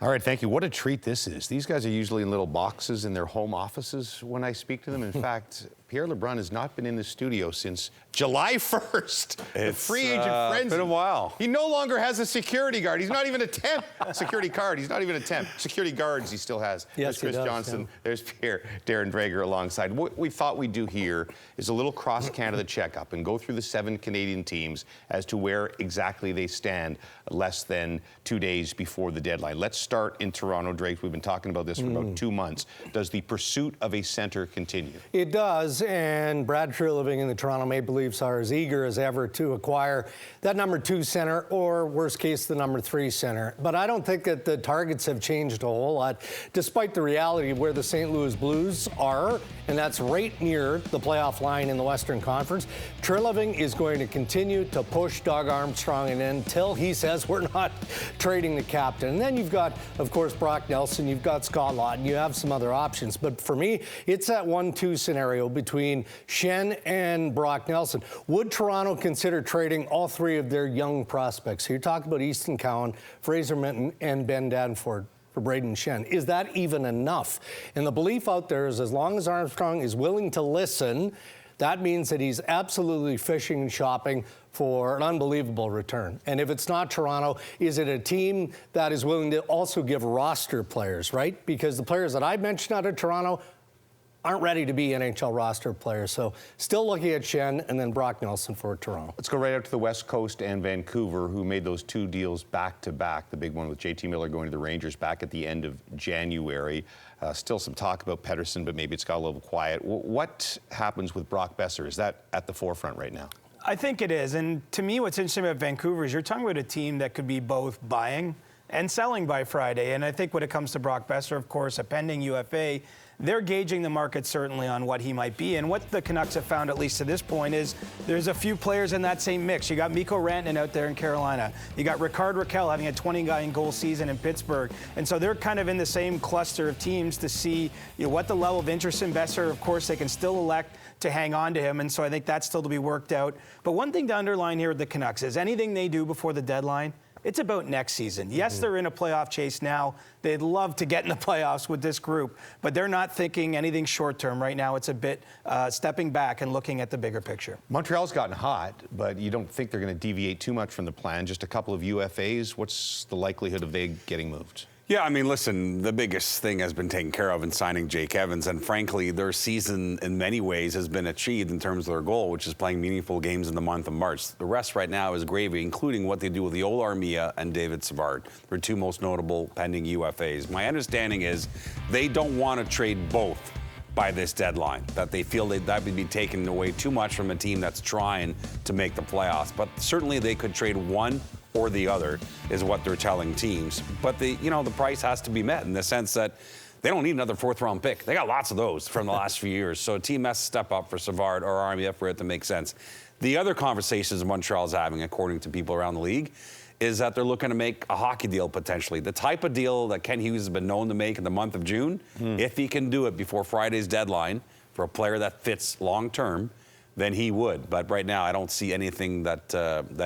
All right, thank you. What a treat this is. These guys are usually in little boxes in their home offices when I speak to them. In fact, Pierre LeBrun has not been in the studio since July 1st. It's free agent frenzy. It's been a while. He no longer has a security guard. He's not even a temp. Security card. He's not even a temp. Security guards he still has. Yes, There's Chris Johnston. Yeah. There's Pierre, Darren Dreger alongside. What we thought we'd do here is a little cross-Canada checkup and go through the 7 Canadian teams as to where exactly they stand less than 2 days before the deadline. Let's start in Toronto, Drake. We've been talking about this for about 2 months. Does the pursuit of a center continue? It does, and Brad Treliving and the Toronto Maple Leafs are as eager as ever to acquire that number 2 center, or worst case, the number 3 center. But I don't think that the targets have changed a whole lot, despite the reality of where the St. Louis Blues are, and that's right near the playoff line in the Western Conference. Treliving is going to continue to push Doug Armstrong in until he says we're not trading the captain. And then you've got, of course, Brock Nelson, you've got Scott Laughton, you have some other options. But for me, it's that 1-2 scenario between Schenn and Brock Nelson. Would Toronto consider trading all 3 of their young prospects? So you're talking about Easton Cowan, Fraser Minton, and Ben Danforth for Braden Schenn. Is that even enough? And the belief out there is as long as Armstrong is willing to listen, that means that he's absolutely fishing and shopping for an unbelievable return. And if it's not Toronto, is it a team that is willing to also give roster players, right? Because the players that I mentioned out of Toronto aren't ready to be NHL roster players. So still looking at Schenn and then Brock Nelson for Toronto. Let's go right out to the West Coast and Vancouver, who made those 2 deals back-to-back. The big one with JT Miller going to the Rangers back at the end of January. Still some talk about Pettersson, but maybe it's got a little quiet. What happens with Brock Besser? Is that at the forefront right now? I think it is. And to me, what's interesting about Vancouver is you're talking about a team that could be both buying and selling by Friday. And I think when it comes to Brock Besser, of course, a pending UFA, they're gauging the market certainly on what he might be. And what the Canucks have found, at least to this point, is there's a few players in that same mix. You got Mikko Rantanen out there in Carolina. You got Rickard Rakell having a 20-goal season in Pittsburgh. And so they're kind of in the same cluster of teams to see what the level of interest in Besser. Of course, they can still elect to hang on to him. And so I think that's still to be worked out. But one thing to underline here with the Canucks is anything they do before the deadline, it's about next season. Yes, they're in a playoff chase now. They'd love to get in the playoffs with this group, but they're not thinking anything short-term right now. It's a bit stepping back and looking at the bigger picture. Montreal's gotten hot, but you don't think they're going to deviate too much from the plan. Just a couple of UFAs. What's the likelihood of they getting moved? Yeah, I mean, listen, the biggest thing has been taken care of in signing Jake Evans, and frankly, their season in many ways has been achieved in terms of their goal, which is playing meaningful games in the month of March. The rest right now is gravy, including what they do with Yoel Armia and David Savard, their 2 most notable pending UFAs. My understanding is they don't want to trade both by this deadline, that they feel that would be taken away too much from a team that's trying to make the playoffs. But certainly they could trade one or the other is what they're telling teams. But the price has to be met in the sense that they don't need another 4th-round pick. They got lots of those from the last few years. So a team has to step up for Savard or Armia for it to make sense. The other conversations Montreal's having, according to people around the league, is that they're looking to make a hockey deal potentially. The type of deal that Ken Hughes has been known to make in the month of June, if he can do it before Friday's deadline for a player that fits long-term, then he would. But right now, I don't see anything that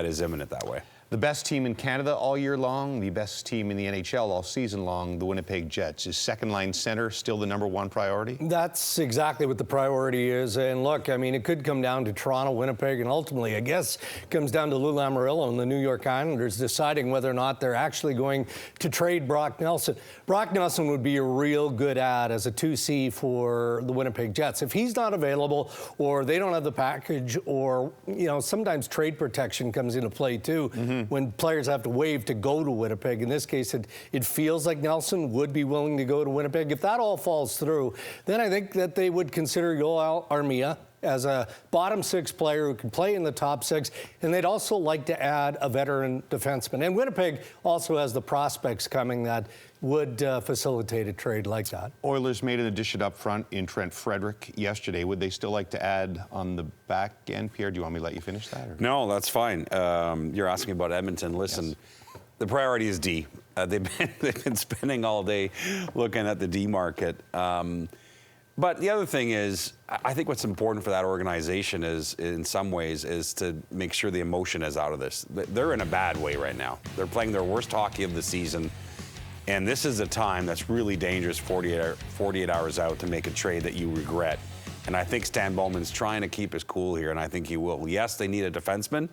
is imminent that way. The best team in Canada all year long, the best team in the NHL all season long, the Winnipeg Jets. Is second-line center still the number 1 priority? That's exactly what the priority is. And look, I mean, it could come down to Toronto, Winnipeg, and ultimately, I guess, it comes down to Lou Lamoriello and the New York Islanders deciding whether or not they're actually going to trade Brock Nelson. Brock Nelson would be a real good ad as a 2C for the Winnipeg Jets. If he's not available or they don't have the package or, sometimes trade protection comes into play too. When players have to waive to go to Winnipeg. In this case, it feels like Nelson would be willing to go to Winnipeg. If that all falls through, then I think that they would consider Yoel Armia as a bottom 6 player who can play in the top 6, and they'd also like to add a veteran defenseman. And Winnipeg also has the prospects coming that would facilitate a trade like that. Oilers made an addition up front in Trent Frederick yesterday. Would they still like to add on the back end? Pierre, do you want me to let you finish that? Or? No, that's fine. You're asking about Edmonton. Listen, yes. The priority is D. They've been spending all day looking at the D market. But the other thing is, I think what's important for that organization is, in some ways, is to make sure the emotion is out of this. They're in a bad way right now. They're playing their worst hockey of the season. And this is a time that's really dangerous, 48 hours out, to make a trade that you regret. And I think Stan Bowman's trying to keep his cool here, and I think he will. Yes, they need a defenseman,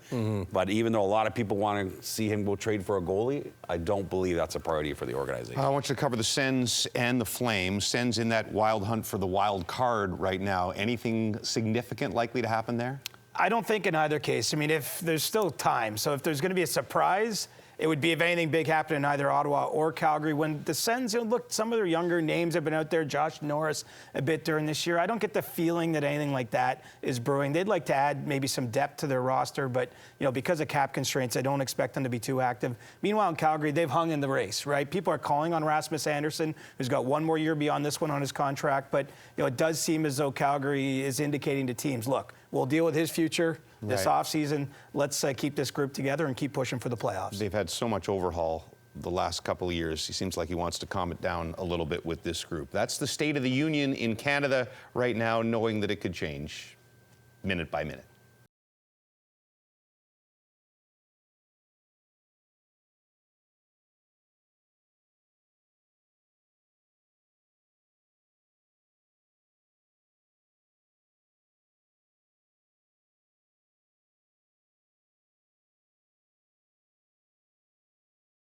but even though a lot of people want to see him go trade for a goalie, I don't believe that's a priority for the organization. I want you to cover the Sens and the Flames. Sens in that wild hunt for the wild card right now. Anything significant likely to happen there? I don't think in either case. I mean, if there's still time, so if there's going to be a surprise, it would be if anything big happened in either Ottawa or Calgary. When the Sens, look, some of their younger names have been out there, Josh Norris a bit during this year. I don't get the feeling that anything like that is brewing. They'd like to add maybe some depth to their roster, but because of cap constraints, I don't expect them to be too active. Meanwhile, in Calgary, they've hung in the race, right? People are calling on Rasmus Anderson, who's got one more year beyond this one on his contract, but it does seem as though Calgary is indicating to teams, look, we'll deal with his future this offseason. Let's keep this group together and keep pushing for the playoffs. They've had so much overhaul the last couple of years. He seems like he wants to calm it down a little bit with this group. That's the state of the union in Canada right now, knowing that it could change minute by minute.